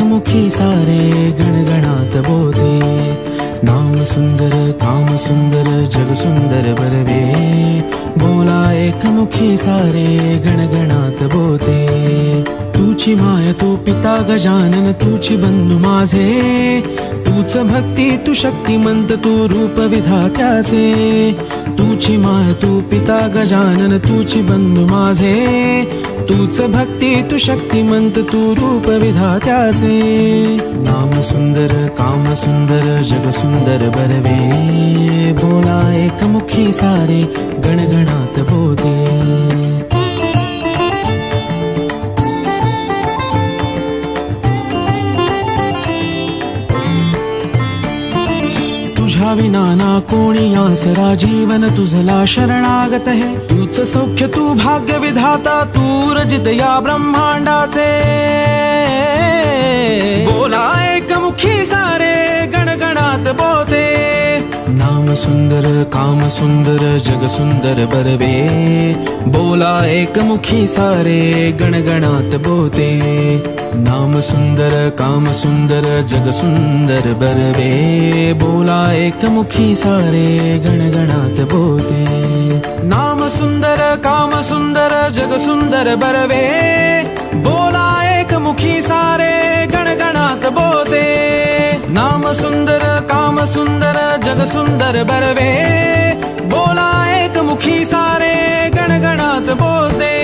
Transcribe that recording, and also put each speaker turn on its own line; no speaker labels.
एकमुखी सारे गणगणात बोलते। नाम सुंदर काम सुंदर जग सुंदर बरवे, बोला एकमुखी सारे गणगणात बोलते। तुची माय तू पिता गजानन तुची बंधू माझे, तूच भक्ती तू शक्तिमंत तू रूप विधात्याचे। तुची माय तू पिता गजानन तुची बंधू माझे, तूच भक्ती तू शक्तिमंत तू रूप विधात्याचे। नाम सुंदर काम सुंदर जग सुंदर बरवे, बोला एकमुखी सारे गणगणात बोलते। तुझ्या विना ना कोणी आसरा, जीवन तुझला शरणागत है। तूच सौख्य तू भाग्य विधाता, तू रजित या ब्रह्मांडाचे। बोला एकमुखी सारे गणगणात बोलते। नाम सुंदर काम सुंदर जग सुंदर बरवे, बोला एकमुखी सारे गणगणात बोलते। नाम सुंदर काम सुंदर जग सुंदर बरवे, बोला एकमुखी सारे गणगणात बोलते। नाम सुंदर काम सुंदर जग सुंदर बरवे, बोला एकमुखी सारे गणगणात बोलते। नाम सुंदर काम सुंदर जग सुंदर बरवे, बोला एकमुखी सारे गणगणात बोलते।